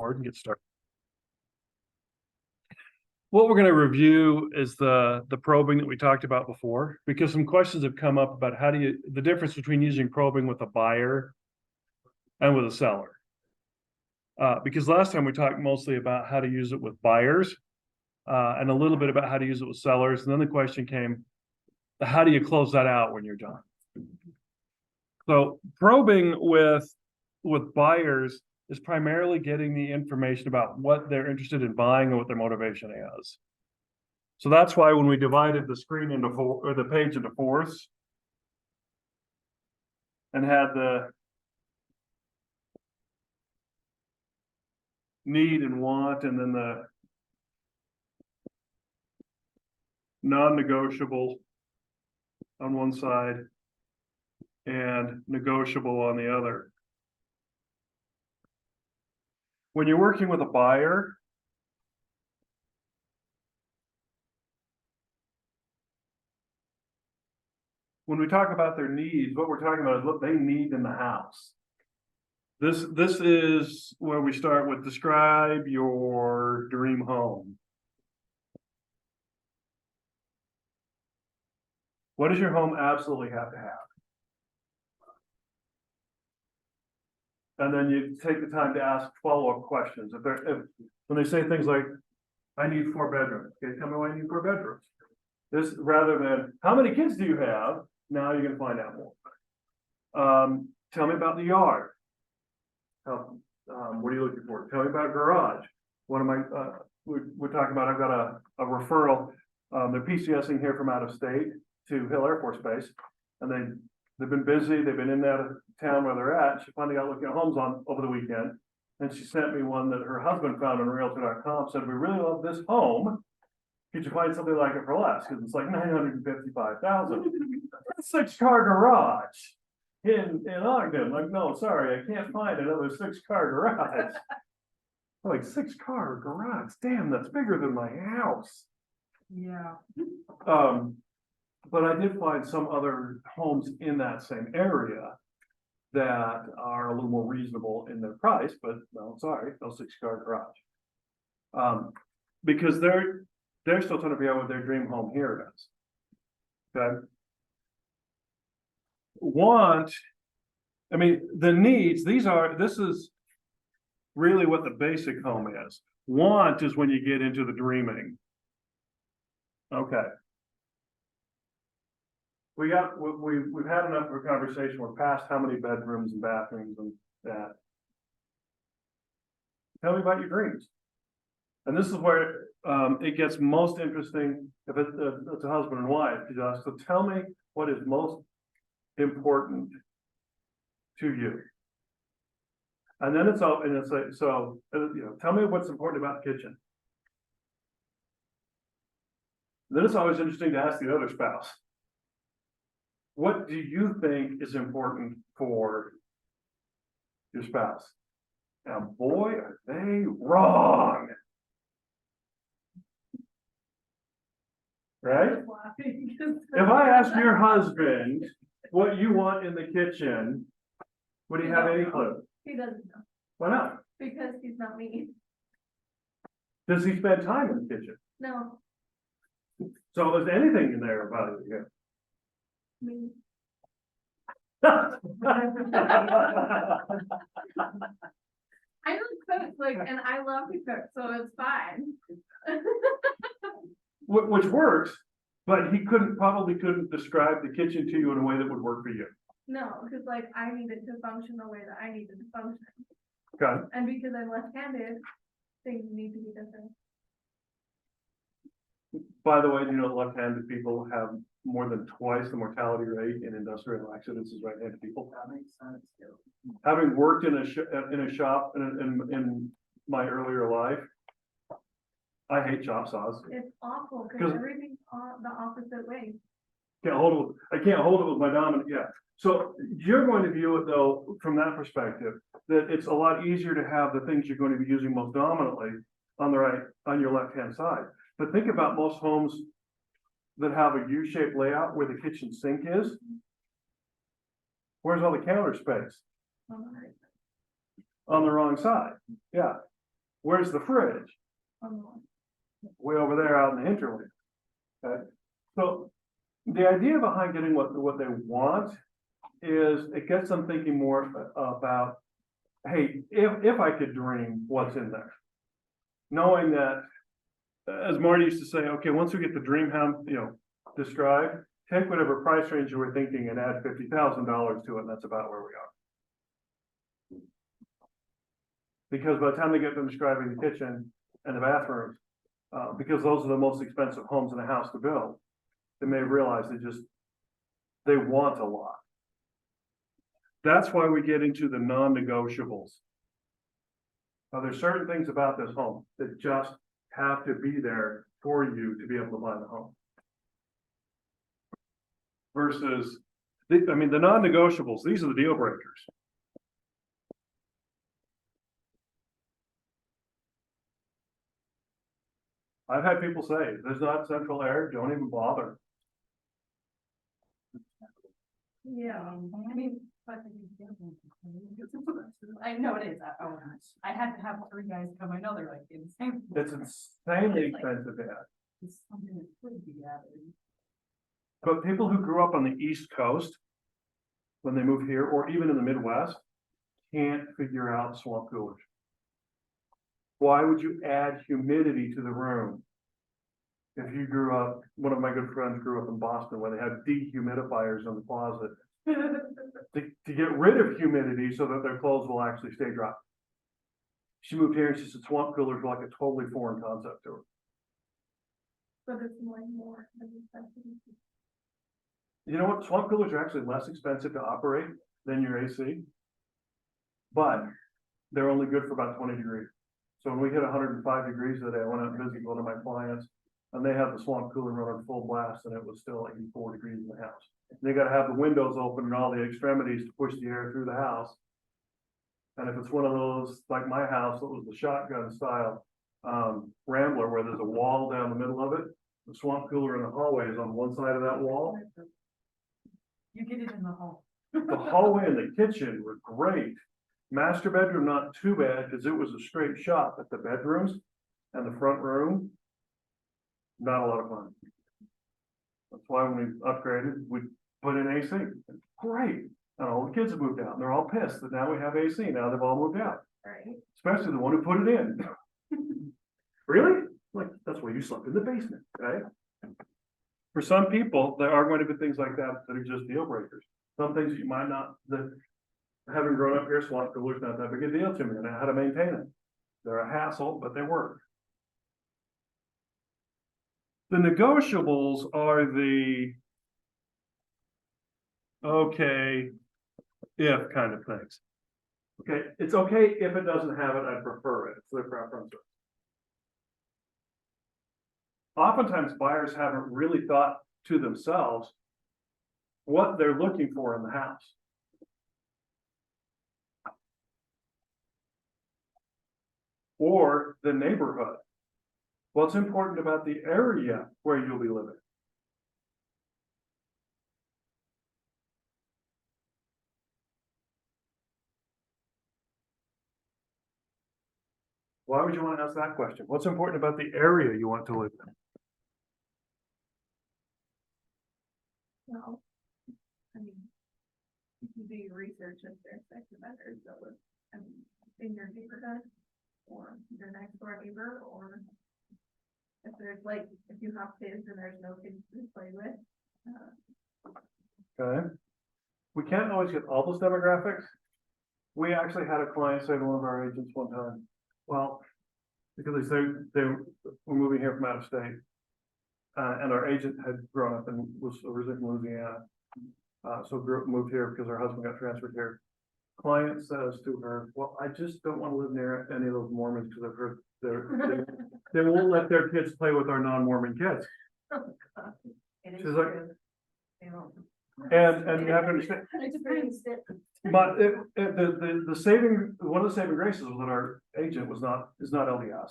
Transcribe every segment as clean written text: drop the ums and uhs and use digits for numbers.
board and get started. What we're going to review is the probing that we talked about before, because some questions have come up about the difference between using probing with a buyer and with a seller. Because last time we talked mostly about how to use it with buyers and a little bit about how to use it with sellers. And then the question came, how do you close that out when you're done? So probing with buyers is primarily getting the information about what they're interested in buying and what their motivation is. So that's why when we divided the screen into the page into fourths and had the need and want, and then the non-negotiable on one side and negotiable on the other. When you're working with a buyer, when we talk about their needs, what we're talking about is what they need in the house. This is where we start with describe your dream home. What does your home absolutely have to have? And then you take the time to ask follow-up questions. When they say things like, I need 4 bedrooms. Okay, tell me why you need 4 bedrooms. This rather than how many kids do you have? Now you're gonna find out more. Tell me about the yard. What are you looking for? Tell me about garage. What am I we're talking about? I've got a referral. They're PCSing here from out of state to Hill Air Force Base, and they've been busy. They've been in and out of town where they're at. She finally got looking at homes over the weekend, and she sent me one that her husband found on Realtor.com. Said, we really love this home. Could you find something like it for less? Because it's like $955,000. 6-car garage in Ogden. Like, no, sorry, I can't find another 6-car garage. I'm like, 6-car garage. Damn, that's bigger than my house. Yeah. But I did find some other homes in that same area that are a little more reasonable in their price, but no, sorry, no 6-car garage. Because they're still trying to figure out what their dream home here is. Okay. The needs, this is really what the basic home is. Want is when you get into the dreaming. Okay. We've had enough of a conversation. We're past how many bedrooms and bathrooms and that. Tell me about your dreams. And this is where it gets most interesting if it's a husband and wife. So tell me what is most important to you. And then it's like, tell me what's important about the kitchen. Then it's always interesting to ask the other spouse. What do you think is important for your spouse? And boy, are they wrong. Right? If I ask your husband what you want in the kitchen, would he have any clue? He doesn't know. Why not? Because he's not me. Does he spend time in the kitchen? No. So is anything in there about it? Me. Yeah. I don't cook, and I love to cook, so it's fine. Which works, but he probably couldn't describe the kitchen to you in a way that would work for you. No, because I need it to function the way that I need it to function. Okay. And because I'm left-handed, things need to be different. By the way, do you know left-handed people have more than twice the mortality rate in industrial accidents as right-handed people? That makes sense too. Having worked in a shop in my earlier life, I hate chop saws. It's awful because everything's the opposite way. I can't hold it with my dominant. Yeah. So you're going to view it though from that perspective that it's a lot easier to have the things you're going to be using most dominantly on your left-hand side. But think about most homes that have a U-shaped layout where the kitchen sink is. Where's all the counter space? On the right. On the wrong side. Yeah. Where's the fridge? Way over there out in the hinterland. Okay, so the idea behind getting what they want is it gets them thinking more about, hey, if I could dream what's in there. Knowing that, as Marty used to say, okay, once we get the dream house, described, take whatever price range you were thinking and add $50,000 to it, and that's about where we are. Because by the time they get them describing the kitchen and the bathrooms, because those are the most expensive homes in a house to build, they may realize they want a lot. That's why we get into the non-negotiables. Now, there's certain things about this home that just have to be there for you to be able to buy the home. Versus, the non-negotiables, these are the deal breakers. I've had people say, there's not central air, don't even bother. Yeah, I mean, but I know it is. Oh, I had to have 3 guys come. I know they're like insane. It's insanely expensive to have. It's something that could be added. But people who grew up on the East Coast, when they move here, or even in the Midwest, can't figure out swamp coolers. Why would you add humidity to the room? If you grew up, one of my good friends grew up in Boston where they had dehumidifiers in the closet to get rid of humidity so that their clothes will actually stay dry. She moved here and she said swamp coolers were like a totally foreign concept to her. But it's more than You know what? Swamp coolers are actually less expensive to operate than your AC, but they're only good for about 20 degrees. So when we hit 105 degrees today, I went out and visited one of my clients, and they had the swamp cooler running full blast, and it was still 84 degrees in the house. They got to have the windows open and all the extremities to push the air through the house. And if it's one of those, like my house, it was the shotgun style Rambler, where there's a wall down the middle of it. The swamp cooler in the hallway is on one side of that wall. You get it in the hall. The hallway and the kitchen were great. Master bedroom, not too bad, because it was a straight shot, but the bedrooms and the front room, not a lot of fun. That's why when we upgraded, we put in AC. Great. And all the kids have moved out, and they're all pissed that now we have AC. Now they've all moved out. Right. Especially the one who put it in. Really? Like, that's why you slept in the basement, right? For some people, there are going to be things like that that are just deal breakers. Some things you might not, that having grown up here, swamp cooler's not that big a deal to me, and I know how to maintain it. They're a hassle, but they work. The negotiables are the okay, if kind of things. Okay, it's okay if it doesn't have it, I'd prefer it. It's their preference. Oftentimes buyers haven't really thought to themselves what they're looking for in the house. Or the neighborhood. What's important about the area where you'll be living? Why would you want to ask that question? What's important about the area you want to live in? Well, I mean, you can do your research if there's second better, so in your neighborhood or your next door neighbor, or if there's like, if you have kids and there's no kids to play with. Okay. We can't always get all those demographics. We actually had a client say to one of our agents one time, well, because they were moving here from out of state. And our agent had grown up and was originally from Louisiana. Moved here because her husband got transferred here. Client says to her, well, I just don't want to live near any of those Mormons because I've heard they won't let their kids play with our non-Mormon kids. She's like, and you have to understand. But the saving, one of the saving graces was that our agent is not LDS.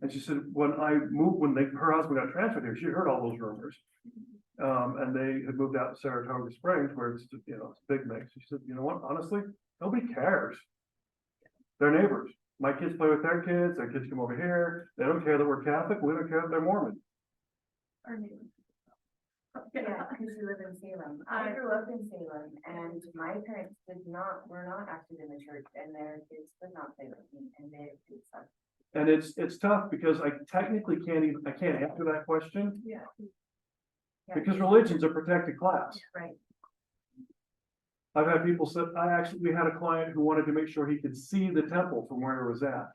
And she said, when her husband got transferred here, she heard all those rumors. And they had moved out to Saratoga Springs where it's, it's a big mix. She said, you know what, honestly, nobody cares. They're neighbors. My kids play with their kids come over here, they don't care that we're Catholic, we don't care that they're Mormon. Our neighbors. Yeah, because you live in Salem. I grew up in Salem and my parents were not active in the church and their kids would not play with me and it sucked. And it's tough because I technically I can't answer that question Yeah. Yeah, because religion's a protected class. right. I've had people say, we had a client who wanted to make sure he could see the temple from where it was at.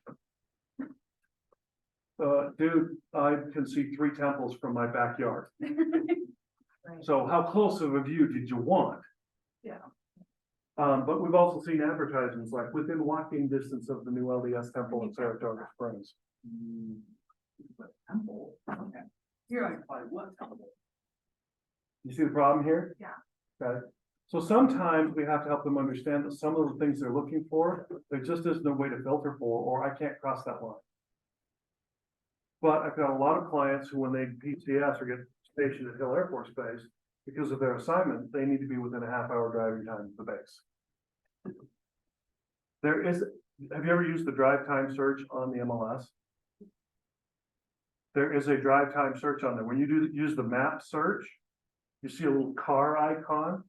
Dude, I can see 3 temples from my backyard. Right. So how close of a view did you want? Yeah. But we've also seen advertisements like within walking distance of the new LDS temple in Saratoga Springs. Temple, okay. You're on what temple? You see the problem here? Yeah. Okay, so sometimes we have to help them understand that some of the things they're looking for, there just isn't a way to filter for, or I can't cross that line. But I've got a lot of clients who, when they PCS or get stationed at Hill Air Force Base, because of their assignment, they need to be within a half-hour driving time of the base. Have you ever used the drive time search on the MLS? There is a drive time search on there. When you use the map search, you see a little car icon.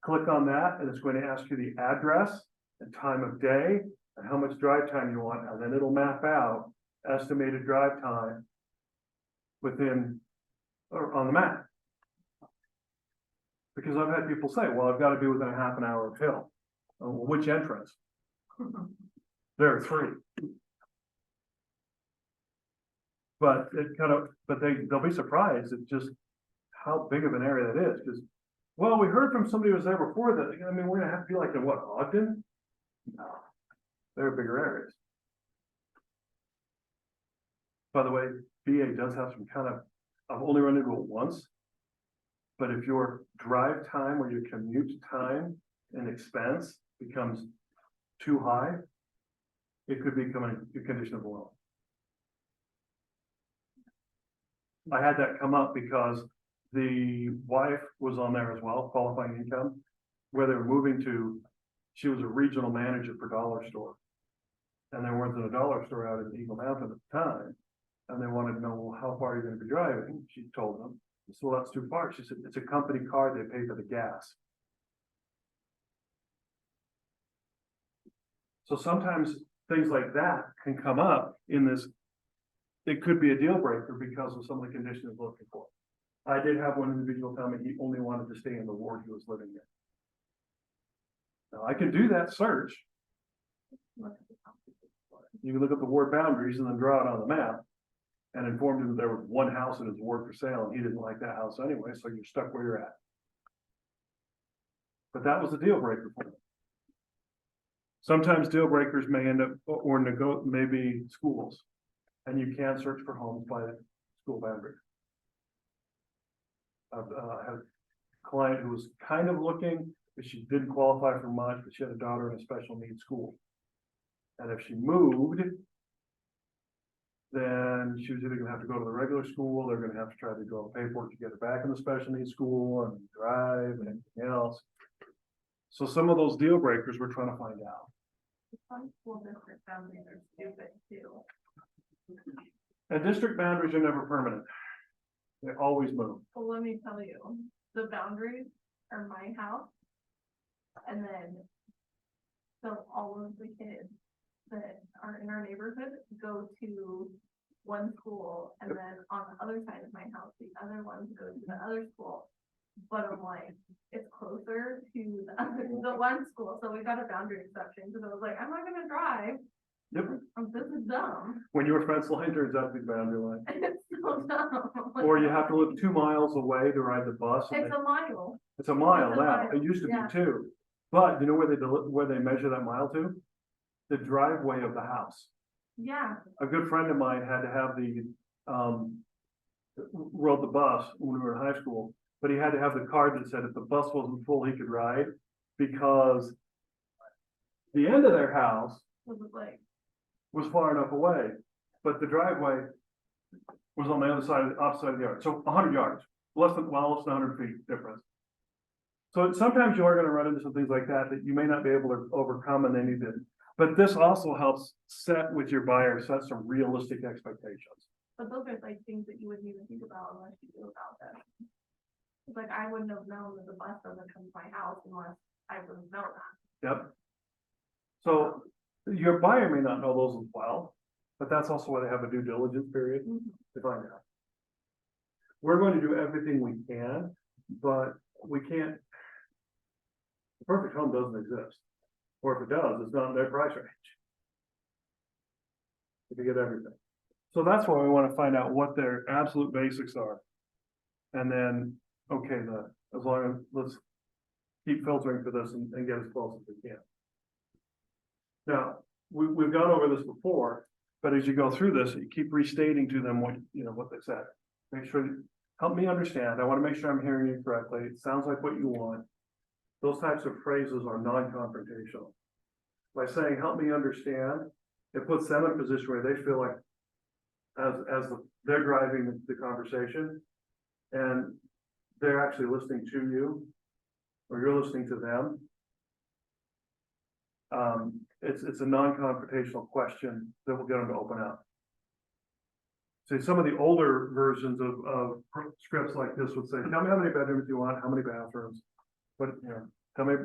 Click on that and it's going to ask you the address and time of day and how much drive time you want, and then it'll map out estimated drive time within or on the map. Because I've had people say, well, I've got to be within a half an hour of Hill. Oh, well, which entrance? There are 3. But they'll be surprised at just how big of an area that is, because, well, we heard from somebody who was there before that, I mean, we're gonna have to be like in what, Ogden? No, there are bigger areas. By the way, VA does have some kind of, I've only run into it once. But if your drive time or your commute time and expense becomes too high, it could become a condition of loan. I had that come up because the wife was on there as well, qualifying income, where they were moving to. She was a regional manager for Dollar Store. And there wasn't a dollar store out in Eagle Mountain at the time. And they wanted to know, well, how far are you going to be driving? She told them. So that's too far. She said, it's a company car, they pay for the gas. So sometimes things like that can come up in this. It could be a deal breaker because of some of the conditions he's looking for. I did have one individual tell me he only wanted to stay in the ward he was living in. Now I can do that search. You can look at the ward boundaries and then draw it on the map. And informed him that there was one house in his ward for sale and he didn't like that house anyway, so you're stuck where you're at. But that was a deal breaker for him. Sometimes deal breakers may end up, or maybe schools, and you can search for homes by school boundary. I've had a client who was kind of looking, but she didn't qualify for much, but she had a daughter in a special needs school. And if she moved, then she was either gonna have to go to the regular school, they're gonna have to try to do all the paperwork to get her back in the special needs school and drive and everything else. So some of those deal breakers we're trying to find out. Some school district boundaries are stupid too. And district boundaries are never permanent. They always move. Well, let me tell you, the boundaries are my house. And then, so all of the kids that are in our neighborhood go to one school, and then on the other side of my house, the other ones go to the other school. But I'm like, it's closer to the one school, so we got a boundary exception, because I was like, I'm not gonna drive. Yep. This is dumb. When your fence line turns out to be the boundary line. It's so dumb. Or you have to live 2 miles away to ride the bus. and It's a mile. It's a mile it's a now. mile, It used to yeah. be 2. But you know where they measure that mile to? The driveway of the house. Yeah, A good friend of mine had to have rode the bus when we were in high school, but he had to have the card that said if the bus wasn't full, he could ride, because the end of their house it was like, was far enough away, but the driveway was on the other side, opposite side of the yard, so 100 yards, less than 100 feet difference. So sometimes you are gonna run into some things like that you may not be able to overcome, and they need to But this also helps set with your buyer, set some realistic expectations. But those are like things that you wouldn't even think about unless you knew about them. It's like I wouldn't have known that the bus doesn't come to my house unless I would have known that. Yep. So your buyer may not know those as well, but that's also why they have a due diligence period to find out. We're going to do everything we can, but we can't. The perfect home doesn't exist, or if it does, it's not in their price range. If you get everything. So that's why we want to find out what their absolute basics are. And then, okay, as long as, let's keep filtering for this and get as close as we can. Now, we've gone over this before, but as you go through this, you keep restating to them what, what they said. Make sure, help me understand. I want to make sure I'm hearing you correctly. It sounds like what you want. Those types of phrases are non-confrontational. By saying, help me understand, it puts them in a position where they feel like they're driving the conversation and they're actually listening to you or you're listening to them. It's a non-confrontational question that will get them to open up. See, some of the older versions of scripts like this would say, tell me how many bedrooms you want, how many bathrooms, what, tell me,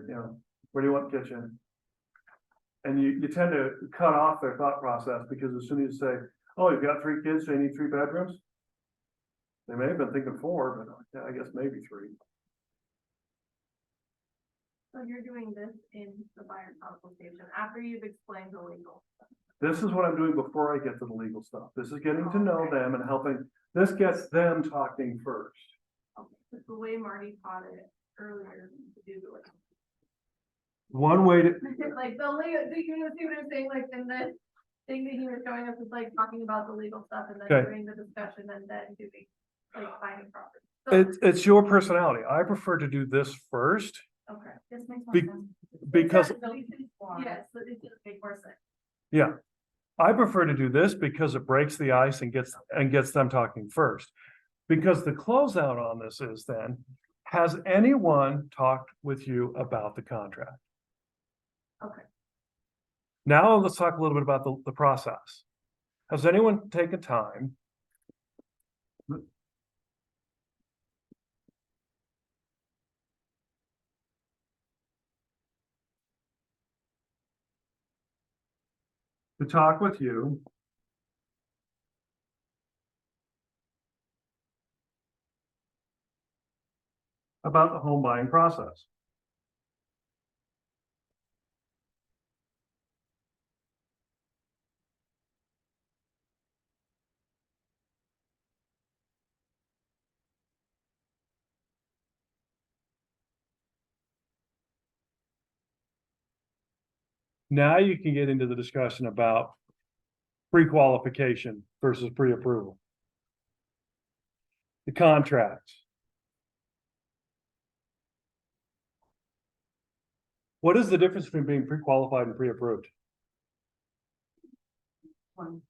where do you want the kitchen? And you tend to cut off their thought process because as soon as you say, oh, you've got 3 kids, so you need 3 bedrooms. They may have been thinking 4, but yeah, I guess maybe 3. So you're doing this in the buyer consultation after you've explained the legal stuff. This is what I'm doing before I get to the legal stuff. This is getting to know them and helping, this gets them talking first. Okay, it's the way Marty taught it earlier to do it. One way to, Like the legal, do you see what I'm saying? Like in the thing that he was showing us is like talking about the legal stuff and then Okay. doing the discussion and then doing like finding property. So, it's your personality. I prefer to do this first okay. This makes more Be- sense. because, Yes, so it does make more sense. yeah. I prefer to do this because it breaks the ice and gets them talking first. Because the closeout on this is then, has anyone talked with you about the contract? Okay. Now let's talk a little bit about the process. Has anyone taken time? To talk with you about the home buying process? Now you can get into the discussion about pre-qualification versus pre-approval. The contracts. What is the difference between being pre-qualified and pre-approved? I'm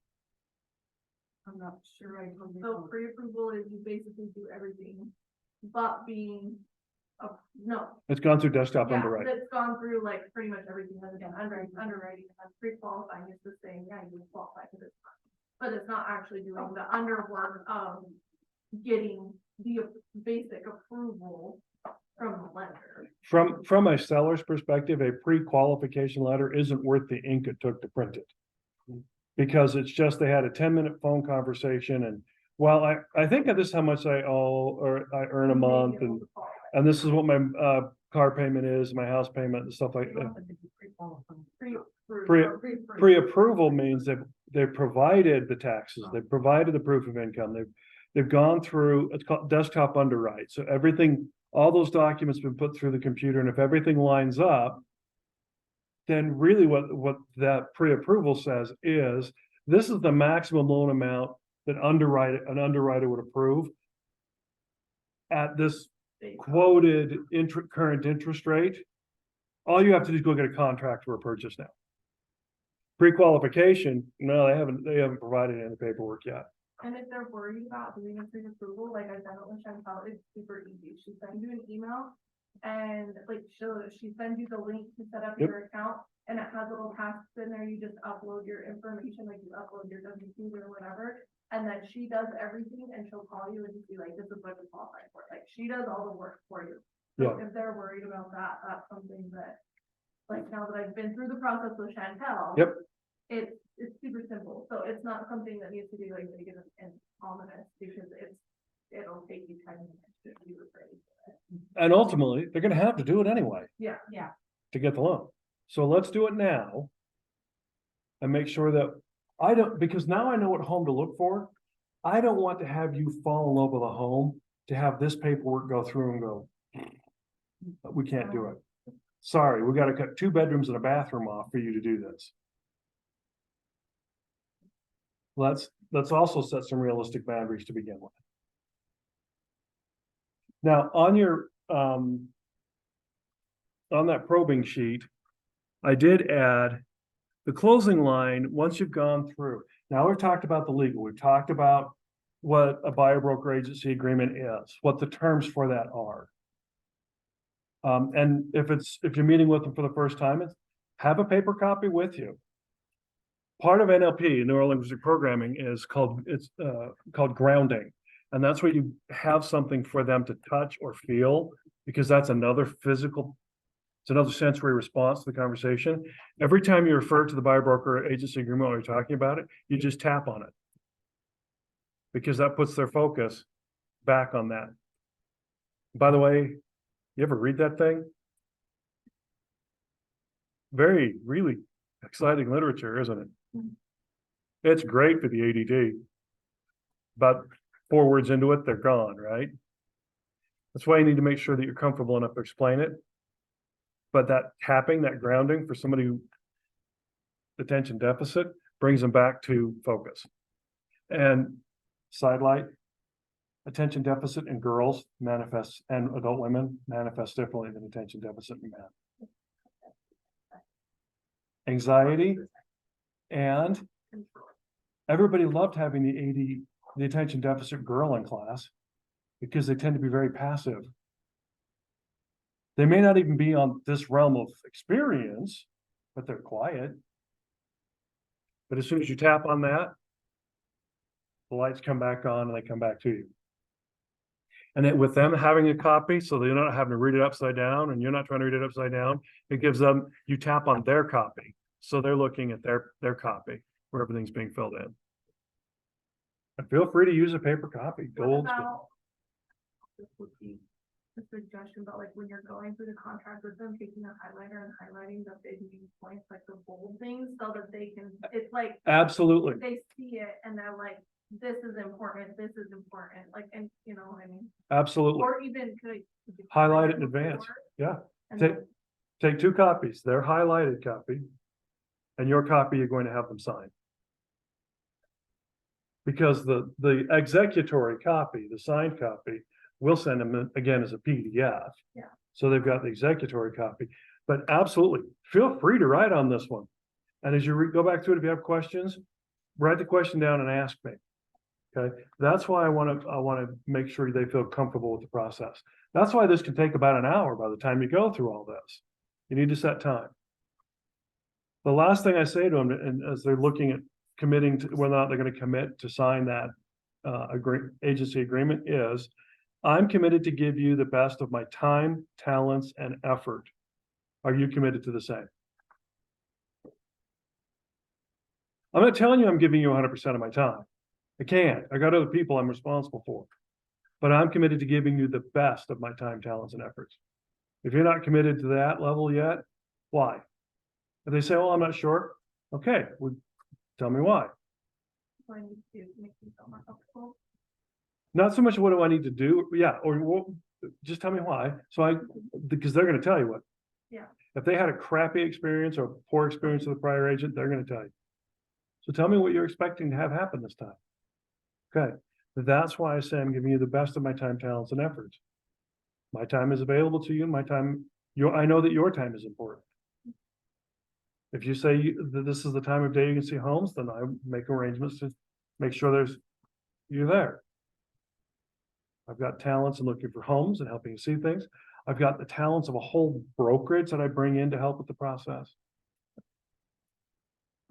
not sure I totally. So pre-approval is you basically do everything but being, no. It's gone through desktop Yeah, underwriting. that's gone through like pretty much everything other than underwriting, and pre-qualifying is just saying, yeah, you qualify for this. But it's not actually doing the underwork of getting the basic approval from the lender. From a seller's perspective, a pre-qualification letter isn't worth the ink it took to print it. Because it's just, they had a 10-minute phone conversation and, well, I think this is how much I owe, or I earn a month, and this is what my car payment is, my house payment and stuff like that. Pre-approval means that they've provided the taxes, they've provided the proof of income, they've gone through, it's called desktop underwrite. So everything, all those documents been put through the computer, and if everything lines up, then really what that pre-approval says is, this is the maximum loan amount that an underwriter would approve at this quoted current interest rate. All you have to do is go get a contract for a purchase now. Pre-qualification, no, they haven't provided any paperwork yet. And if they're worried about doing a pre-approval, like I've done it with Chantel, it's super easy. She sends you an email And like, she sends you the link to set up Yep. your account, and it has little tasks in there, you just upload your information, like you upload your W-2s or whatever. And then she does everything, and she'll call you and just be like, this is what you qualify for, like, she does all the work for you. So if they're worried about that, that's something that, like, now that I've been through the process with Chantel. Yep. It's super simple, so it's not something that needs to be like big and ominous, because it'll take you 10 minutes to be ready for it. And ultimately, they're gonna have to do it anyway Yeah. to get the loan. So let's do it now. And make sure that I don't, because now I know what home to look for. I don't want to have you fall in love with a home to have this paperwork go through and go. We can't do it. Sorry, we gotta cut 2 bedrooms and a bathroom off for you to do this. Let's also set some realistic boundaries to begin with. Now, on your, on that probing sheet, I did add the closing line, once you've gone through. Now, we've talked about the legal, we've talked about what a buyer broker agency agreement is, what the terms for that are. And if you're meeting with them for the first time, have a paper copy with you. Part of NLP, Neuro Linguistic Programming, is called grounding. And that's where you have something for them to touch or feel, because that's another physical, it's another sensory response to the conversation. Every time you refer to the buyer broker agency agreement while you're talking about it, you just tap on it. Because that puts their focus back on that. By the way, you ever read that thing? Really exciting literature, isn't it? It's great for the ADD. But 4 words into it, they're gone, right? That's why you need to make sure that you're comfortable enough to explain it. But that tapping, that grounding for somebody who attention deficit brings them back to focus. And sidelight, attention deficit in girls manifests, and adult women manifest differently than attention deficit in men. Anxiety, and everybody loved having the attention deficit girl in class because they tend to be very passive. They may not even be on this realm of experience, but they're quiet. But as soon as you tap on that, the lights come back on and they come back to you. And then with them having a copy, so they're not having to read it upside down and you're not trying to read it upside down, it gives them, you tap on their copy. So they're looking at their copy where everything's being filled in. And feel free to use a paper copy. What Gold. about, this would be a suggestion, but like when you're going through the contract with them, taking a highlighter and highlighting the big main points, like the bold things, so that they can, it's like, Absolutely. they see it and they're like, this is important, like, and you know what I mean? Absolutely. Or even could you Highlight it in advance. before? Yeah. And Take, then- take 2 copies, their highlighted copy, and your copy you're going to have them sign. Because the executory copy, the signed copy, we'll send them again as a PDF. Yeah. So they've got the executory copy, but absolutely, feel free to write on this one. And as you go back through it, if you have questions, write the question down and ask me. Okay, that's why I want to make sure they feel comfortable with the process. That's why this can take about an hour by the time you go through all this. You need to set time. The last thing I say to them, and as they're looking at committing to whether or not they're going to commit to sign that agency agreement, is I'm committed to give you the best of my time, talents, and effort. Are you committed to the same? I'm not telling you I'm giving you 100% of my time. I can't. I got other people I'm responsible for. But I'm committed to giving you the best of my time, talents, and efforts. If you're not committed to that level yet, why? If they say, well, I'm not sure, okay, well, tell me why. What I need to do to make you feel more comfortable. Not so much what do I need to do, yeah, or what, just tell me why. So because they're gonna tell you what. Yeah. If they had a crappy experience or poor experience with a prior agent, they're gonna tell you. So tell me what you're expecting to have happen this time. Okay, that's why I say I'm giving you the best of my time, talents, and efforts. My time is available to you, my time, I know that your time is important. If you say that this is the time of day you can see homes, then I make arrangements to make sure you're there. I've got talents in looking for homes and helping you see things. I've got the talents of a whole brokerage that I bring in to help with the process.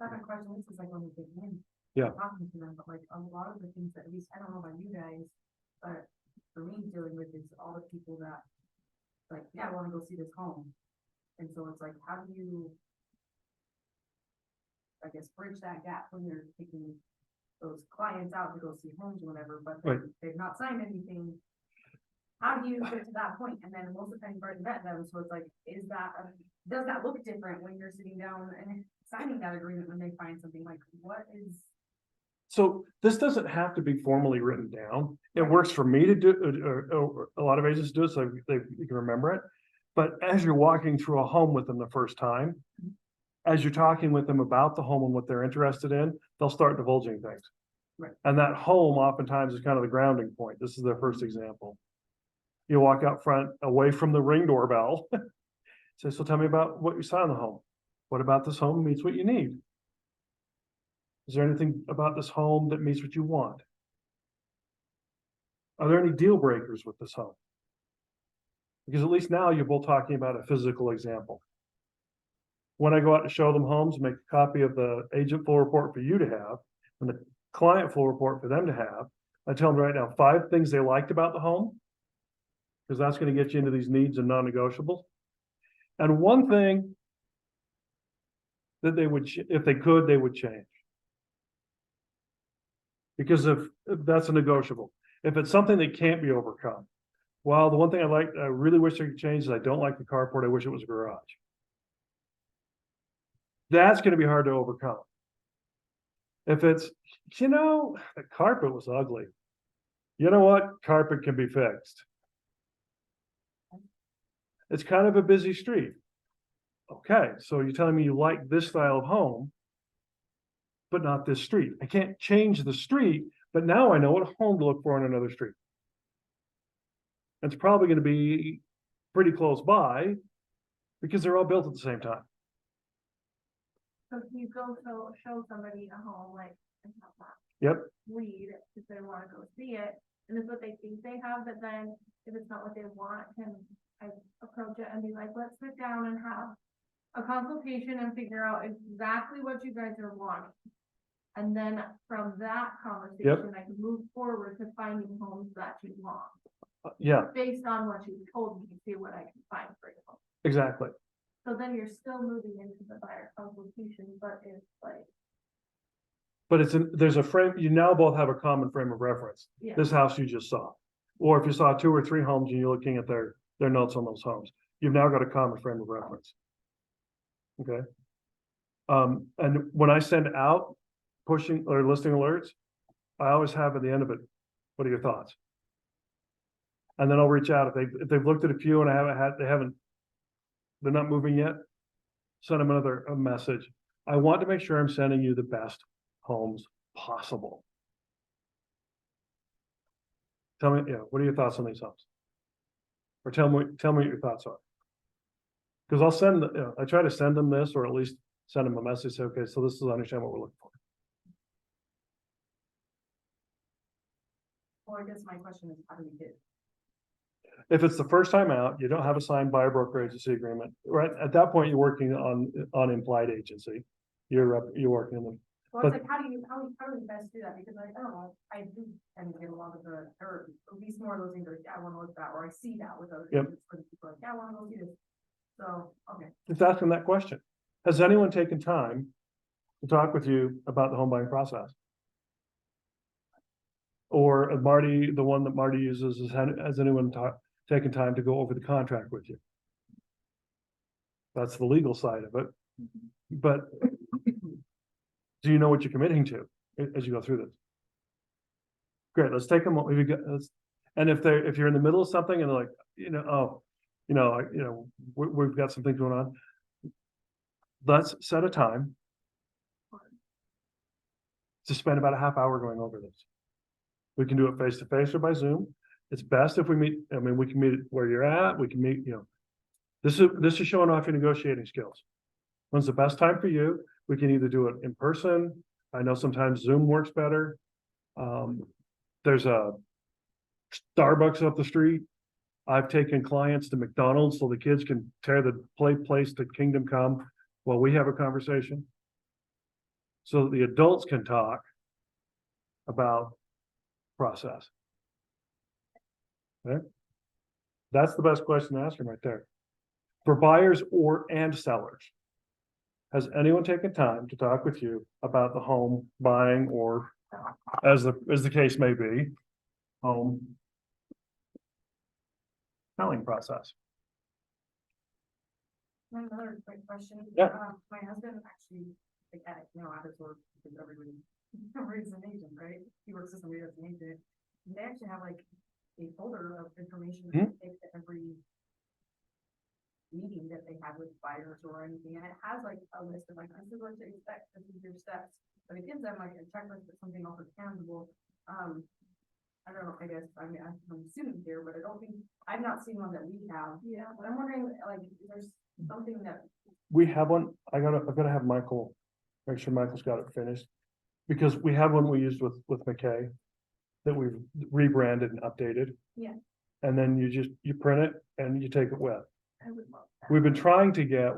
Second question, this is like when we get in. Yeah. Talking to them, but like a lot of the things that, at least, I don't know about you guys, but for me dealing with is all the people that, like, yeah, I wanna go see this home. And so it's like, how do you, I guess, bridge that gap when you're taking those clients out to go see homes or whatever, but Right. they've not signed anything. How do you get to that point? And then most of the time you've already met them, so it's like, does that look different when you're sitting down and signing that agreement when they find something, like, what is? So this doesn't have to be formally written down. It works for me to do, or a lot of agents do it, so you can remember it. But as you're walking through a home with them the first time, as you're talking with them about the home and what they're interested in, they'll start divulging things. Right. And that home oftentimes is kind of the grounding point. This is their first example. You walk out front, away from the Ring doorbell. Say, so tell me about what you saw in the home. What about this home meets what you need? Is there anything about this home that meets what you want? Are there any deal breakers with this home? Because at least now you're both talking about a physical example. When I go out to show them homes, make a copy of the agent full report for you to have, and the client full report for them to have. I tell them right now, 5 things they liked about the home, because that's going to get you into these needs and non-negotiables. And one thing that they would, if they could, they would change. Because if that's a negotiable, if it's something that can't be overcome, well, the one thing I really wish I could change is I don't like the carport. I wish it was a garage. That's going to be hard to overcome. If it's, the carpet was ugly. You know what? Carpet can be fixed. It's kind of a busy street. Okay, so you're telling me you like this style of home, but not this street. I can't change the street, but now I know what home to look for on another street. It's probably going to be pretty close by because they're all built at the same time. So if you go show somebody a home, like, and have that Yep. read, if they wanna go see it, and it's what they think they have, but then if it's not what they want, can I approach it and be like, let's sit down and have a consultation and figure out exactly what you guys are wanting. And then from that conversation, I can move forward to finding homes that you want, Yeah, based on what you told me, see what I can find for you. exactly. So then you're still moving into the buyer consultation, but it's like, But there's a frame, you now both have a common frame of reference. yeah. This house you just saw. Or if you saw 2 or 3 homes and you're looking at their notes on those homes, you've now got a common frame of reference. Okay. And when I send out pushing or listing alerts, I always have at the end of it, what are your thoughts? And then I'll reach out if they've looked at a few and they're not moving yet, send them a message. I want to make sure I'm sending you the best homes possible. Tell me, what are your thoughts on these homes? Or tell me what your thoughts are. Because I'll send, I try to send them this, or at least send them a message, say, okay, so this is understand what we're looking for. Well, I guess my question is, how do we get? If it's the first time out, you don't have a signed buyer broker agency agreement, right? At that point, you're working on implied agency. You're working in them. Well, it's like, how do you best do that? Because I don't know, I do tend to get a lot of or at least more of those things, like, yeah, I wanna look at that, or I see that with other Yep. agents, where the people are like, yeah, I wanna go see this. So, okay. Just ask them that question. Has anyone taken time to talk with you about the home buying process? Or Marty, the one that Marty uses, has anyone taken time to go over the contract with you? That's the legal side of it. But do you know what you're committing to as you go through this? Great, let's take them. And if you're in the middle of something and they're like, we've got some things going on. Let's set a time to spend about a half hour going over this. We can do it face to face or by Zoom. It's best if we meet. I mean, we can meet where you're at. We can meet. This is showing off your negotiating skills. When's the best time for you? We can either do it in person. I know sometimes Zoom works better. There's a Starbucks up the street. I've taken clients to McDonald's so the kids can tear the place to Kingdom Come while we have a conversation. So that the adults can talk about process. Okay? That's the best question to ask them right there. For buyers and sellers. Has anyone taken time to talk with you about the home buying or as the case may be, home selling process? Another quick question. Yeah. My husband actually, like, out of work, because everybody's an agent, right? He works as somebody that's an agent. And they actually have like a folder of information that they take to every meeting that they have with buyers or anything, and it has like a list of like, this is what to expect, this is your steps. But it gives them like a checklist of something also tangible. I don't know, I guess, I mean, I'm assuming here, but I don't think, I've not seen one that we have. Yeah. But I'm wondering, like, there's something that, We have one. I've gotta have Michael, make sure Michael's got it finished. Because we have one we used with McKay that we've rebranded and updated. Yeah. And then you print it and you take it with. I would love that. We've been trying to get,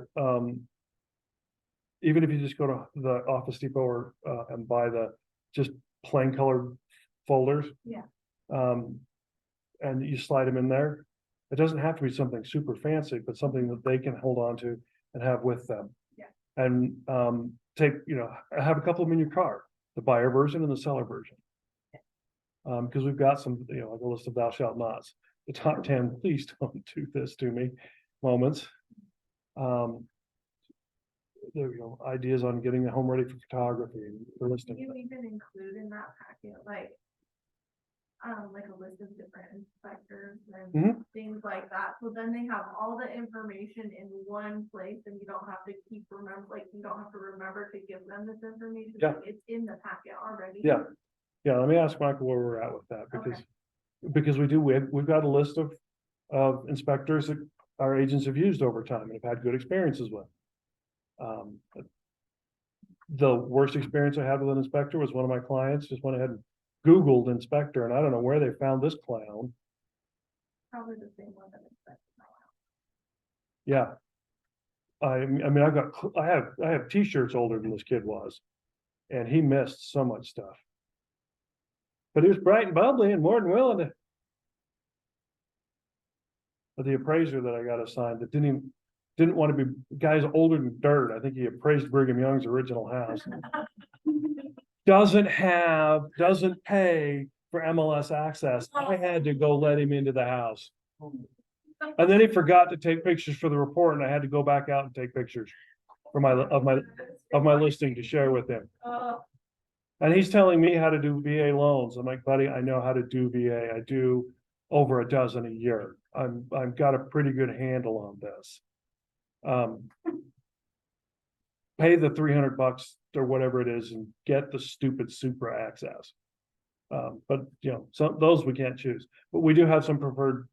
even if you just go to the Office Depot or, and buy the just plain colored folders. Yeah. And you slide them in there. It doesn't have to be something super fancy, but something that they can hold on to and have with them. Yeah. And, have a couple of them in your car, the buyer version and the seller version. Because we've got some, like a list of thou shalt nots, the top 10, please don't do this to me moments. There we go, ideas on getting the home ready for photography and for Do listing. you even include in that packet, like a list of different inspectors and Mhm. things like that, so then they have all the information in one place and you don't have to you don't have to remember to give them this information. Yeah. Like, it's in the packet already. Yeah, let me ask Michael where we're at with that, because we've got a list of inspectors that our agents have used over time and have had good experiences with. The worst experience I had with an inspector was one of my clients just went ahead and Googled inspector, and I don't know where they found this clown. Probably the same one that inspects my house. Yeah. I mean, I have t-shirts older than this kid was. And he missed so much stuff. But he was bright and bubbly and more than willing to. But the appraiser that I got assigned that didn't want to be, guys older than dirt. I think he appraised Brigham Young's original house. Doesn't pay for MLS access. I had to go let him into the house. And then he forgot to take pictures for the report and I had to go back out and take pictures for of my listing to share with him. And he's telling me how to do VA loans. I'm like, buddy, I know how to do VA. I do over a dozen a year. I've got a pretty good handle on this. Pay the $300 or whatever it is and get the stupid Supra access. But some those we can't choose, but we do have some preferred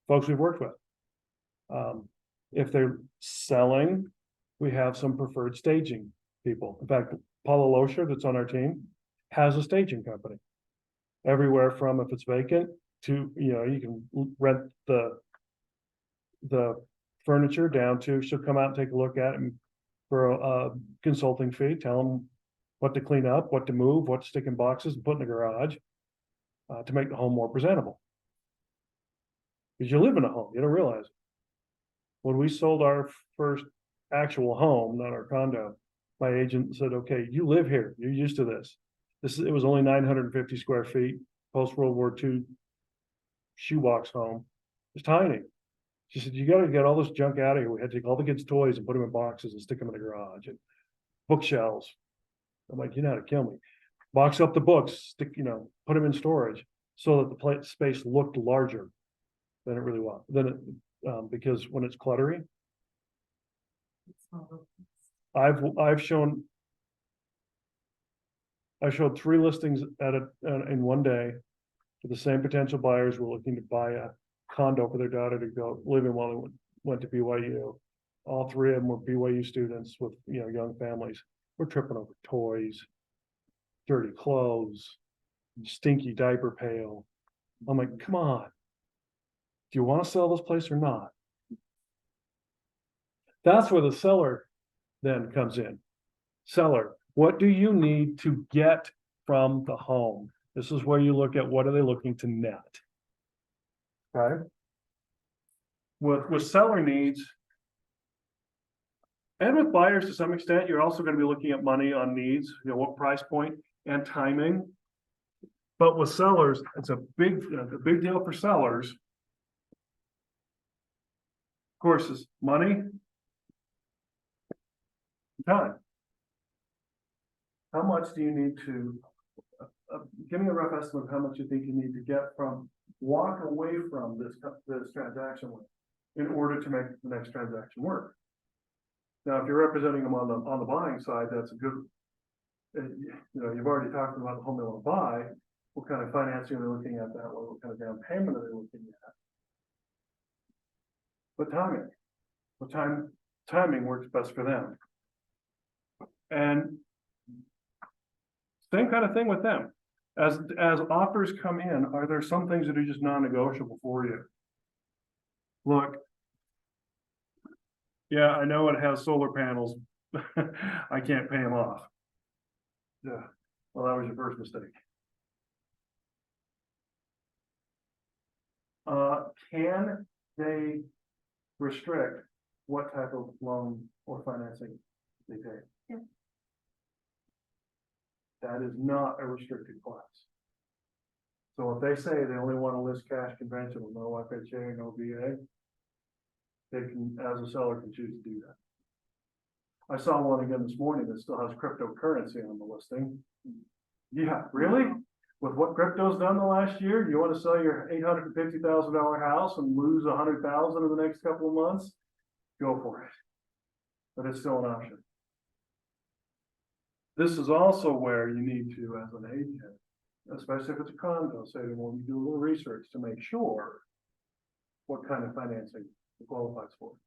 folks we've worked with. If they're selling, we have some preferred staging people. In fact, Paula Loescher, that's on our team, has a staging company. Everywhere from if it's vacant to, you can rent the furniture down to, she'll come out and take a look at it and for a consulting fee, tell them what to clean up, what to move, what to stick in boxes and put in the garage to make the home more presentable. Because you live in a home, you don't realize it. When we sold our first actual home, not our condo, my agent said, okay, you live here, you're used to this. It was only 950 square feet, post World War II shoebox home. It's tiny. She said, you got to get all this junk out of here. We had to take all the kids' toys and put them in boxes and stick them in the garage and bookshelves. I'm like, you know how to kill me. Box up the books, stick, put them in storage so that the space looked larger than it really was. Because when it's cluttery, I showed 3 listings in one day to the same potential buyers who were looking to buy a condo for their daughter to go live in while they went to BYU. All 3 of them were BYU students with young families. We're tripping over toys, dirty clothes, stinky diaper pail. I'm like, come on. Do you want to sell this place or not? That's where the seller then comes in. Seller, what do you need to get from the home? This is where you look at what are they looking to net. Okay? With seller needs. And with buyers to some extent, you're also gonna be looking at money on needs, you know, what price point and timing. But with sellers, it's a big deal for sellers. Of course, is money. Time. How much do you need to, give me a rough estimate of how much you think you need to get from, walk away from this transaction with, in order to make the next transaction work. Now, if you're representing them on the buying side, that's a good, you know, you've already talked about the home they want to buy. What kind of financing are they looking at that? What kind of down payment are they looking at? But timing works best for them. And same kind of thing with them. As offers come in, are there some things that are just non-negotiable for you? Look. Yeah, I know it has solar panels. I can't pay them off. Yeah, well, that was your first mistake. Can they restrict what type of loan or financing they take? Yeah. That is not a restricted class. So if they say they only want to list cash conventional, no FHA, no VA, they can, as a seller, can choose to do that. I saw one again this morning that still has cryptocurrency on the listing. Yeah, really? With what crypto's done the last year, you want to sell your $850,000 house and lose $100,000 in the next couple of months? Go for it. But it's still an option. This is also where you need to, as an agent, especially if it's a condo, say, well, you do a little research to make sure what kind of financing it qualifies for.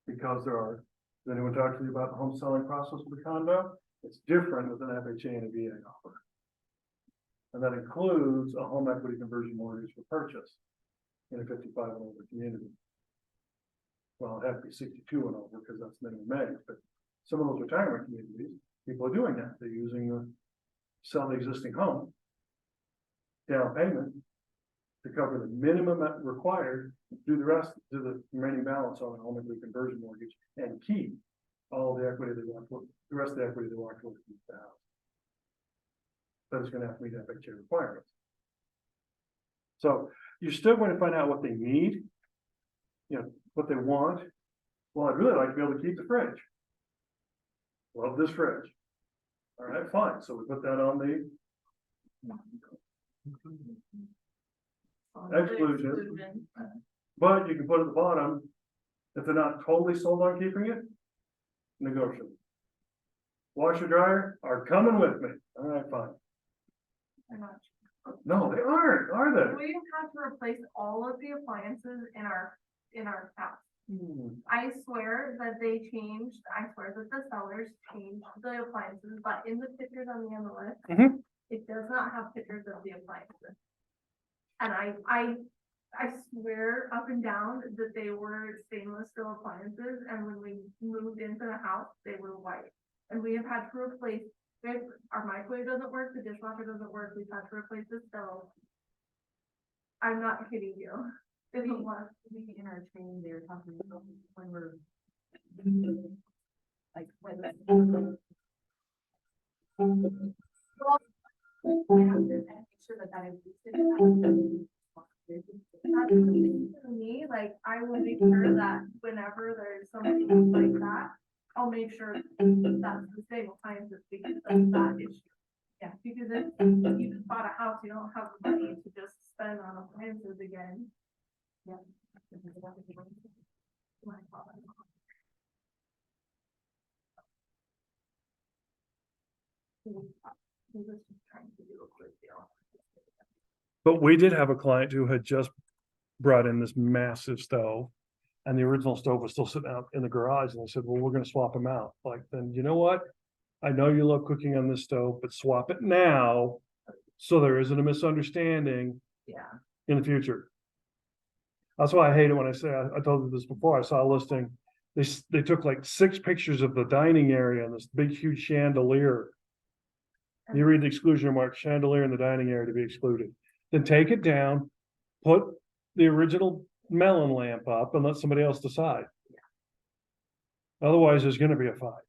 Because has anyone talked to you about the home selling process with a condo? It's different with an FHA and a VA offer. And that includes a home equity conversion mortgage for purchase in a 55 and over community. Well, it'd have to be 62 and over because that's minimum age, but some of those retirement communities, people are doing that. They're using sell the existing home, down payment to cover the minimum required, do the rest, do the remaining balance on a home equity conversion mortgage and keep all the equity they want, the rest of the equity they want to keep the house. But it's going to have to meet FHA requirements. So you're still going to find out what they need, you know, what they want. Well, I'd really like to be able to keep the fridge. Love this fridge. All right, fine. So we put that on the exclusion. But you can put at the bottom, if they're not totally sold on keeping it, negotiable. Washer dryer are coming with me. All right, fine. They're not. No, they aren't, are they? We have to replace all of the appliances in our house. Hmm. I swear that the sellers changed the appliances, but in the pictures on the MLS, Mhm. it does not have pictures of the appliances. And I swear up and down that they were stainless steel appliances, and when we moved into the house, they were white. And we have had to replace, our microwave doesn't work, the dishwasher doesn't work, we've had to replace the stove. I'm not kidding you. It's a lot. We in our training, they were talking about when we're like when we have to make sure that is listed. To me, like, I will make sure that whenever there's something like that, I'll make sure that's the same appliances because of that issue. Yeah, because if you just bought a house, you don't have the money to just spend on appliances again. Yeah. He was just trying to do a quick deal. But we did have a client who had just brought in this massive stove. And the original stove was still sitting out in the garage, and they said, well, we're gonna swap them out. Like, then you know what? I know you love cooking on this stove, but swap it now. So there isn't a misunderstanding Yeah. in the future. That's why I hate it when I say, I told you this before, I saw a listing. They took like 6 pictures of the dining area and this big huge chandelier. You read the exclusion mark, chandelier in the dining area to be excluded. Then take it down, put the original melon lamp up and let somebody else decide. Otherwise, there's gonna be a fight.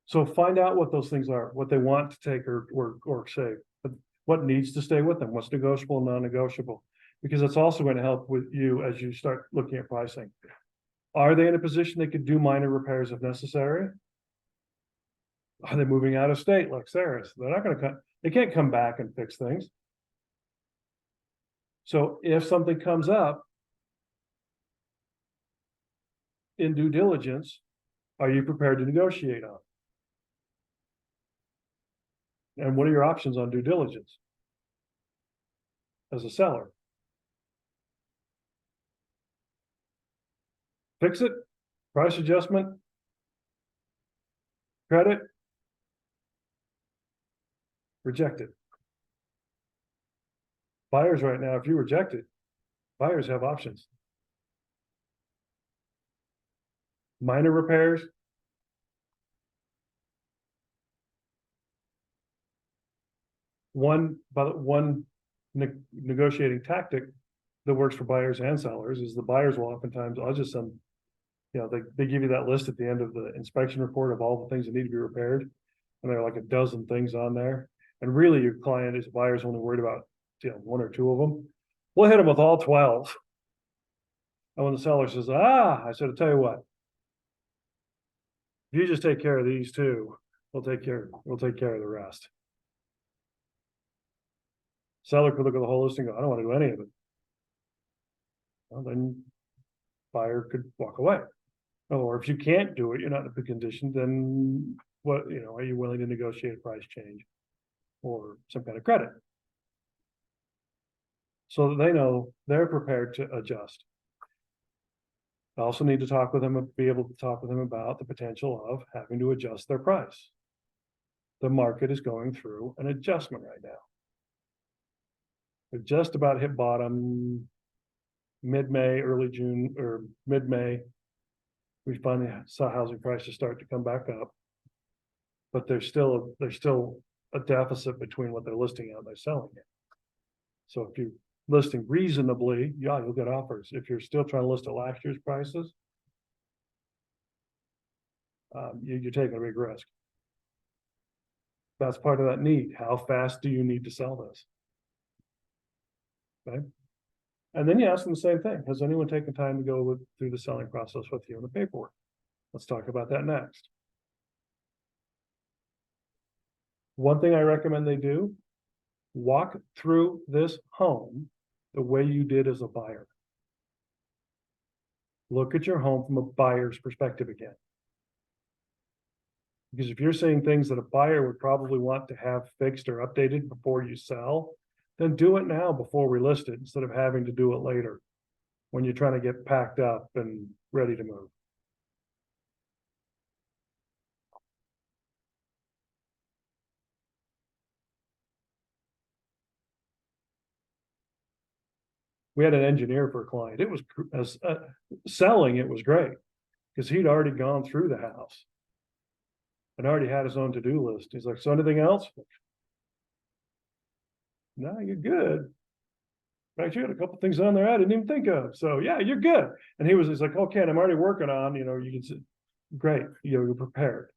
So find out what those things are, what they want to take or save, but what needs to stay with them, what's negotiable and non-negotiable. Because it's also going to help with you as you start looking at pricing. Are they in a position they could do minor repairs if necessary? Are they moving out of state like Sarah's? They're not gonna come, they can't come back and fix things. So if something comes up in due diligence, are you prepared to negotiate on? And what are your options on due diligence? As a seller? Fix it, price adjustment, credit, reject it. Buyers right now, if you reject it, buyers have options. Minor repairs. One negotiating tactic that works for buyers and sellers is the buyers will oftentimes, I'll just send, you know, they give you that list at the end of the inspection report of all the things that need to be repaired. And there are like a dozen things on there. And really your client is buyer's only worried about, you know, 1 or 2 of them. We'll hit them with all 12. And when the seller says, I said, I'll tell you what. If you just take care of these 2, we'll take care of the rest. Seller could look at the whole list and go, I don't want to do any of it. Well, then buyer could walk away. Or if you can't do it, you're not in a good condition, then what, you know, are you willing to negotiate a price change or some kind of credit? So that they know they're prepared to adjust. I also need to talk with them, be able to talk with them about the potential of having to adjust their price. The market is going through an adjustment right now. We just about hit bottom mid-May, early June, or mid-May. We finally saw housing prices start to come back up. But there's still a deficit between what they're listing out and they're selling it. So if you're listing reasonably, yeah, you'll get offers. If you're still trying to list at last year's prices, you're taking a big risk. That's part of that need. How fast do you need to sell this? Okay. And then you ask them the same thing. Has anyone taken time to go through the selling process with you and the paperwork? Let's talk about that next. One thing I recommend they do, walk through this home the way you did as a buyer. Look at your home from a buyer's perspective again. Because if you're saying things that a buyer would probably want to have fixed or updated before you sell, then do it now before we list it instead of having to do it later when you're trying to get packed up and ready to move. We had an engineer for a client. It was selling, it was great because he'd already gone through the house and already had his own to-do list. He's like, so anything else? No, you're good. Actually, you had a couple things on there I didn't even think of. So yeah, you're good. And he's like, okay, and I'm already working on, you know, you can say, great, you're prepared.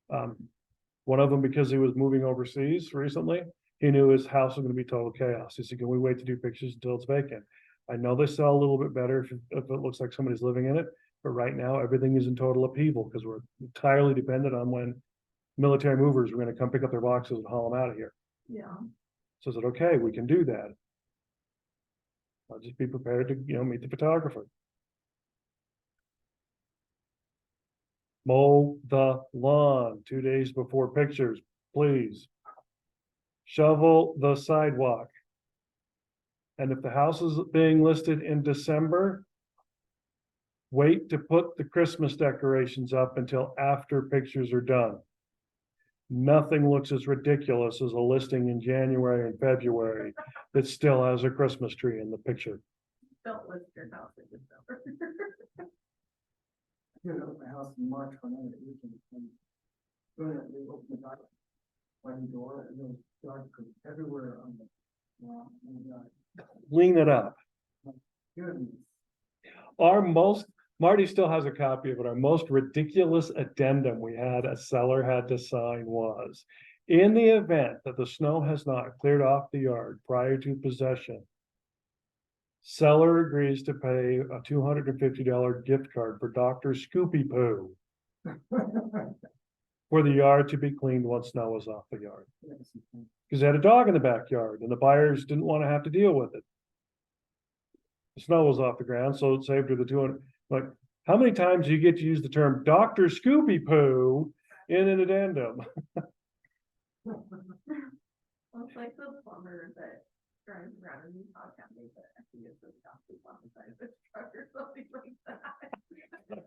One of them, because he was moving overseas recently, he knew his house was going to be total chaos. He said, can we wait to do pictures until it's vacant? I know they sell a little bit better if it looks like somebody's living in it, but right now everything is in total upheaval because we're entirely dependent on when military movers are going to come pick up their boxes and haul them out of here. Yeah. So I said, okay, we can do that. I'll just be prepared to, you know, meet the photographer. Mow the lawn 2 days before pictures, please. Shovel the sidewalk. And if the house is being listed in December, wait to put the Christmas decorations up until after pictures are done. Nothing looks as ridiculous as a listing in January and February that still has a Christmas tree in the picture. Don't list your house in December. You know, my house in March when I was leaving, and brilliantly opened the back one door, and there was dark everywhere on the, oh my God, Clean it up. goodness. Marty still has a copy of it. Our most ridiculous addendum we had, a seller had to sign was, in the event that the snow has not cleared off the yard prior to possession, seller agrees to pay a $250 gift card for Dr. Scoopy Poo for the yard to be cleaned once snow is off the yard. Because they had a dog in the backyard and the buyers didn't want to have to deal with it. The snow was off the ground, so it saved her the 200. Like, how many times do you get to use the term Dr. Scoopy Poo in an addendum? Well, it's like the plumber that drives around in Utah County, but I think it's just off the side of his truck or something like that. Like,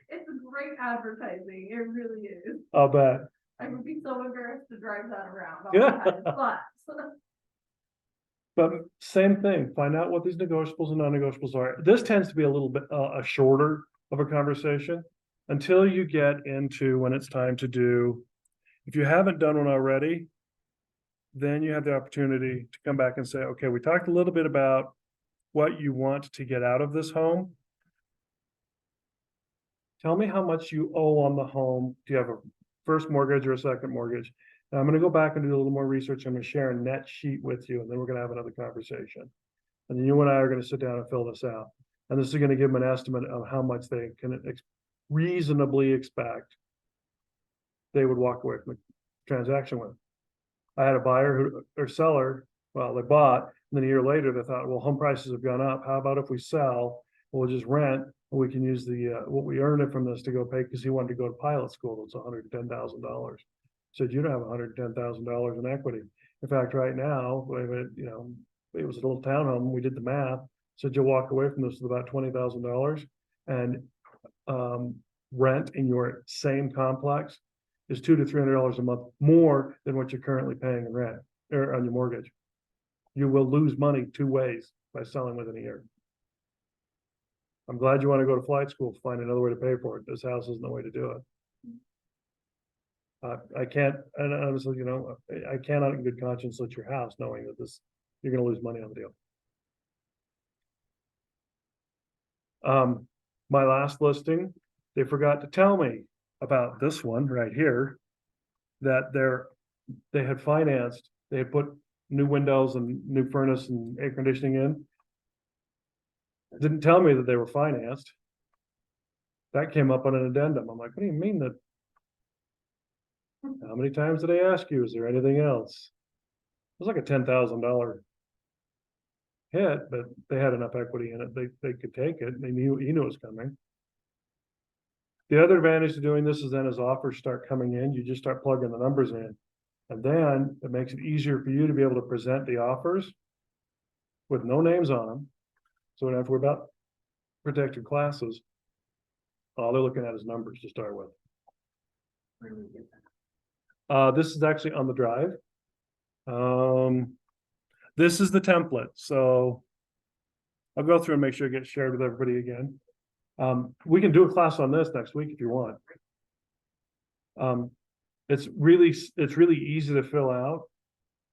it's great advertising, it really is. I'll bet. I would be so embarrassed to drive that around all Yeah. the time, but. But same thing, find out what these negotiables and non-negotiables are. This tends to be a little bit, a shorter of a conversation. Until you get into when it's time to do, if you haven't done one already, then you have the opportunity to come back and say, okay, we talked a little bit about what you want to get out of this home. Tell me how much you owe on the home. Do you have a first mortgage or a second mortgage? Now, I'm gonna go back and do a little more research. I'm gonna share a net sheet with you, and then we're gonna have another conversation. And then you and I are gonna sit down and fill this out. And this is gonna give them an estimate of how much they can reasonably expect they would walk away from the transaction with. I had a buyer or seller, well, they bought, and then a year later, they thought, well, home prices have gone up. How about if we sell, we'll just rent, and we can use the, what we earned it from this to go pay, because he wanted to go to pilot school. It's $110,000. Said, you don't have $110,000 in equity. In fact, right now, it was a little townhome. We did the math. Said you'll walk away from this with about $20,000, and rent in your same complex is $200 to $300 a month more than what you're currently paying in rent or on your mortgage. You will lose money two ways by selling within a year. I'm glad you want to go to flight school. Find another way to pay for it. This house isn't the way to do it. I can't, and honestly, I cannot in good conscience let your house knowing that you're gonna lose money on the deal. My last listing, they forgot to tell me about this one right here. That they had financed, they had put new windows and new furnace and air conditioning in. Didn't tell me that they were financed. That came up on an addendum. I'm like, what do you mean that? How many times did I ask you? Is there anything else? It was like a $10,000 hit, but they had enough equity in it. They could take it. He knew it was coming. The other advantage to doing this is then as offers start coming in, you just start plugging the numbers in. And then it makes it easier for you to be able to present the offers with no names on them. So we don't have to worry about protected classes. All they're looking at is numbers to start with. Where do we get that? This is actually on the drive. This is the template, so I'll go through and make sure it gets shared with everybody again. We can do a class on this next week if you want. It's really easy to fill out,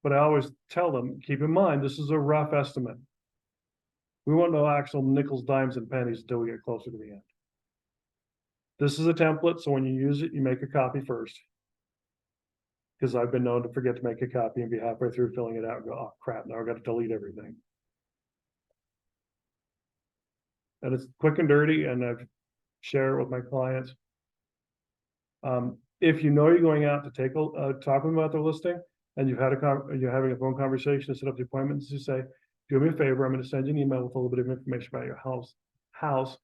but I always tell them, keep in mind, this is a rough estimate. We won't know actual nickels, dimes, and pennies until we get closer to the end. This is a template, so when you use it, you make a copy first. Because I've been known to forget to make a copy and be halfway through filling it out and go, oh crap, now I've got to delete everything. And it's quick and dirty, and I've shared it with my clients. If you know you're going out to take talk with them about their listing, and you're having a phone conversation to set up the appointments, you say, do me a favor, I'm going to send you an email with a little bit of information about your house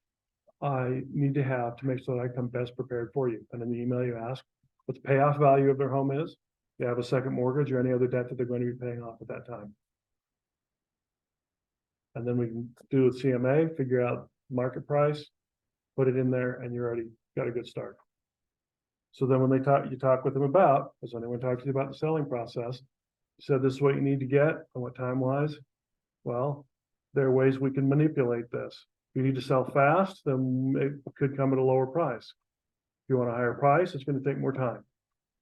I need to have to make sure that I come best prepared for you. And in the email you ask what the payoff value of their home is, if you have a second mortgage or any other debt that they're going to be paying off at that time. And then we can do a CMA, figure out market price, put it in there, and you're already got a good start. So then when you talk with them about, has anyone talked to you about the selling process? You said this is what you need to get and what time wise? Well, there are ways we can manipulate this. If you need to sell fast, then it could come at a lower price. If you want a higher price, it's gonna take more time.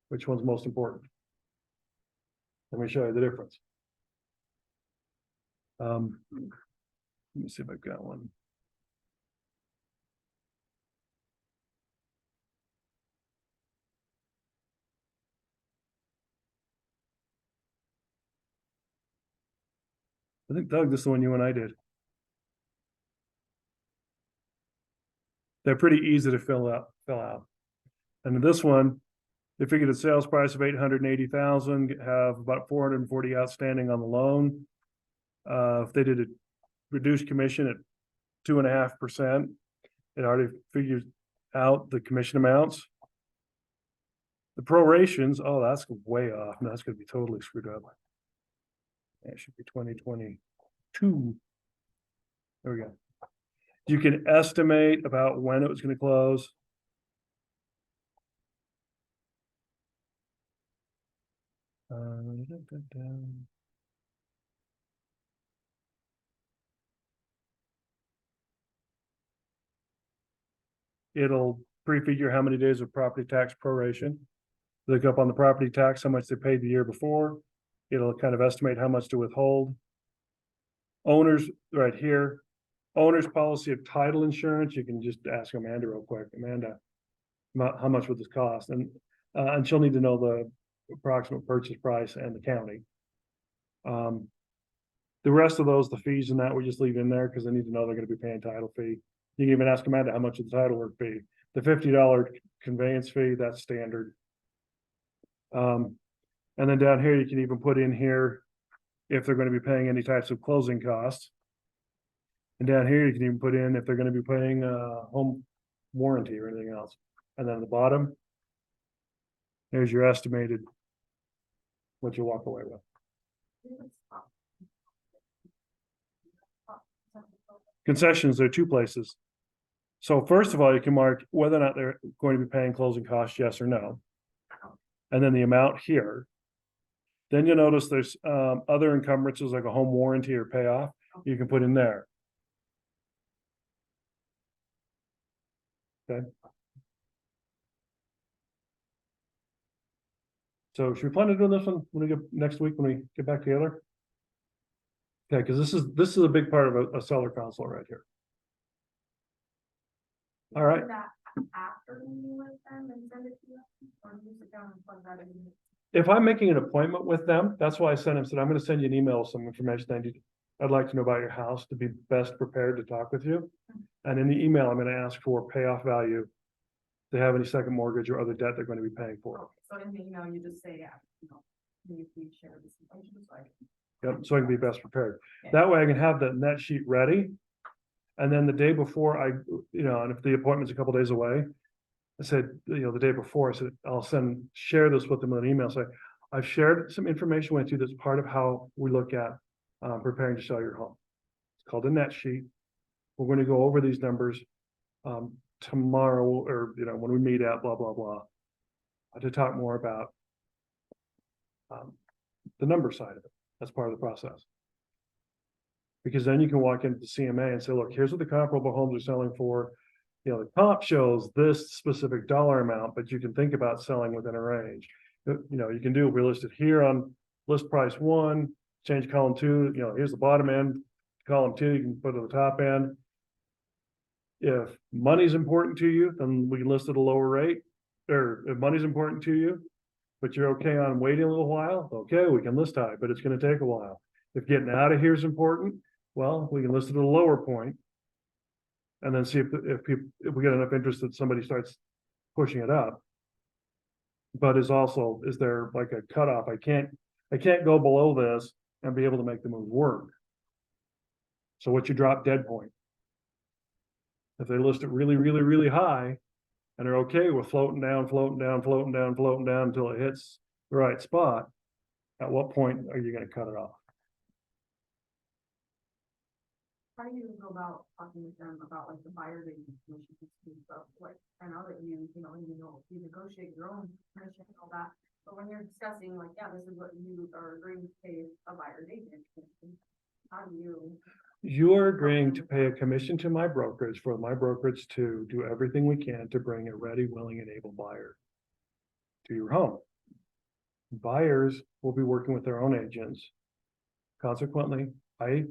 Which one's most important? Let me show you the difference. Let me see if I've got one. I think Doug, this is the one you and I did. They're pretty easy to fill out. And this one, they figured a sales price of 880,000, have about 440 outstanding on the loan. If they did a reduced commission at 2.5%, it already figures out the commission amounts. The prorations, oh, that's way off. No, that's gonna be totally screwed up. It should be 2022. There we go. You can estimate about when it was gonna close. It'll prefigure how many days of property tax proration. Look up on the property tax, how much they paid the year before. It'll kind of estimate how much to withhold. Owners, right here, owner's policy of title insurance, you can just ask Amanda real quick. Amanda, how much would this cost? And she'll need to know the approximate purchase price and the county. The rest of those, the fees and that, we just leave in there because they need to know they're gonna be paying title fee. You can even ask Amanda how much of the title work fee. The $50 conveyance fee, that's standard. And then down here, you can even put in here if they're gonna be paying any types of closing costs. And down here, you can even put in if they're gonna be paying home warranty or anything else. And then at the bottom, here's your estimated what you walk away with. Concessions, there are two places. So first of all, you can mark whether or not they're going to be paying closing costs, yes or no. And then the amount here. Then you'll notice there's other encumbrances like a home warranty or payoff, you can put in there. Okay. So should we plan to do this one when we get next week when we get back together? Okay, because this is a big part of a seller console right here. All right. After we meet with them and send it to you, or you sit down and plug that in? If I'm making an appointment with them, that's why I sent him, said, I'm gonna send you an email with some information I'd like to know about your house to be best prepared to talk with you. And in the email, I'm gonna ask for payoff value. If they have any second mortgage or other debt they're gonna be paying for. So in the email, you just say, yeah, you know, we share this information, so I can. Yep, so I can be best prepared. Yeah. That way I can have the net sheet ready. And then the day before and if the appointment's a couple days away, I said, the day before, I said, I'll share this with them in an email. So I've shared some information with you that's part of how we look at preparing to sell your home. It's called a net sheet. We're going to go over these numbers tomorrow or, when we meet at blah, blah, blah, to talk more about the number side of it. That's part of the process. Because then you can walk into the CMA and say, look, here's what the comparable homes are selling for. The comp shows this specific dollar amount, but you can think about selling within a range. You can do, we listed here on list price 1, change column 2, here's the bottom end, column 2, you can put to the top end. If money's important to you, then we can list at a lower rate, or if money's important to you, but you're okay on waiting a little while, okay, we can list high, but it's going to take a while. If getting out of here is important, well, we can list it at a lower point. And then see if we get enough interest that somebody starts pushing it up. But is there like a cutoff? I can't go below this and be able to make the move work. So what's your drop dead point? If they list it really, really, really high and they're okay with floating down, floating down, floating down, floating down until it hits the right spot, at what point are you going to cut it off? How do you go about talking with them about like the buyer's agent commission and stuff, like, I know that you negotiate your own commission and all that, but when you're discussing like, yeah, this is what you are agreeing to pay a buyer's agent commission, how do you? You're agreeing to pay a commission to my brokerage for my brokerage to do everything we can to bring a ready, willing, and able buyer to your home. Buyers will be working with their own agents. Consequently, I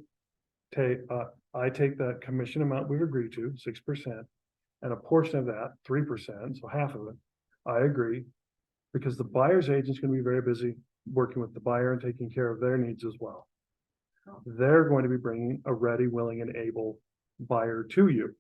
take that commission amount we've agreed to, 6%, and a portion of that, 3%, so half of it, I agree. Because the buyer's agent's gonna be very busy working with the buyer and taking care of their needs as well. They're going to be bringing a ready, willing, and able buyer to you.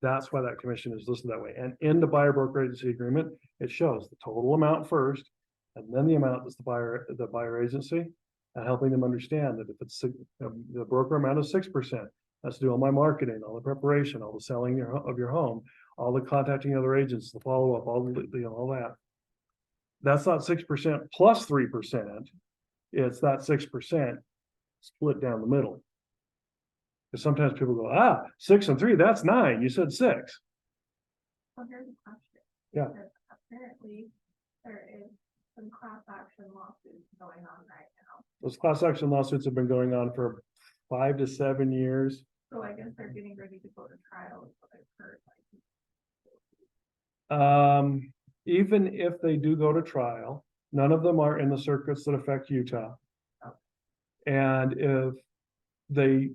That's why that commission is listed that way. And in the buyer broker agency agreement, it shows the total amount first, and then the amount that's the buyer agency, and helping them understand that if it's the broker amount is 6%, that's to do all my marketing, all the preparation, all the selling of your home, all the contacting other agents, the follow-up, all that. That's not 6% plus 3%. It's that 6% split down the middle. Because sometimes people go, 6 and 3, that's 9. You said 6. Well, here's a question. Yeah. Because apparently, there is some class action lawsuits going on right now. Those class action lawsuits have been going on for 5 to 7 years. So I guess they're getting ready to go to trial, is what I've heard. Even if they do go to trial, none of them are in the circuits that affect Utah. And if they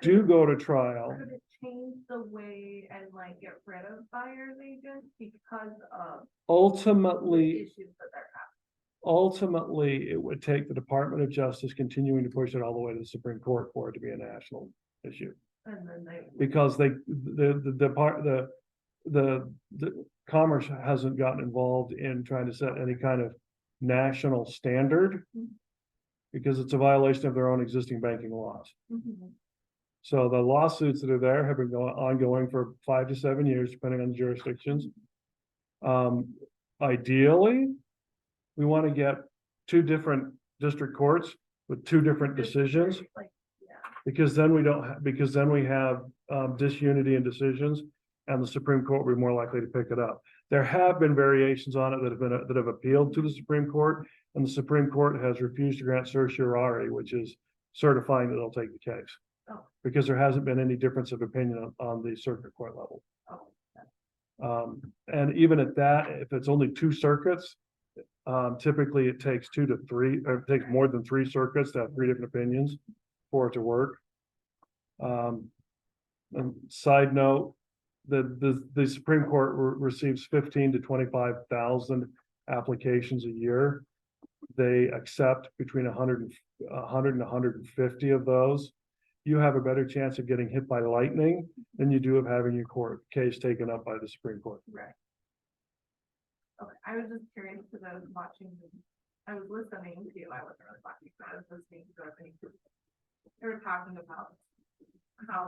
do go to trial, Could it change the way and like get rid of buyer's agents because of the ultimately, issues that they're having? ultimately, it would take the Department of Justice continuing to push it all the way to the Supreme Court for it to be a national issue. And then they. Because the Commerce hasn't gotten involved in trying to set any kind of national standard. Because it's a violation of their own existing banking laws. Mhm. So the lawsuits that are there have been ongoing for 5 to 7 years, depending on the jurisdictions. Ideally, we want to get 2 different district courts with 2 different decisions, Like, yeah. because then we don't, because then we have disunity in decisions, and the Supreme Court will be more likely to pick it up. There have been variations on it that have appealed to the Supreme Court, and the Supreme Court has refused to grant certiorari, which is certifying that they'll take the case. Oh. Because there hasn't been any difference of opinion on the circuit court level. Oh, And even at that, if it's only 2 circuits, typically it takes 2 to 3, or it takes more than 3 circuits to have 3 different opinions for it to work. And side note, the Supreme Court receives 15 to 25,000 applications a year. They accept between 100 and 150 of those. You have a better chance of getting hit by lightning than you do of having your court case taken up by the Supreme Court. right. Okay, I was just curious because I was watching, I was listening to you, I wasn't really watching, but I was listening to, they were talking about how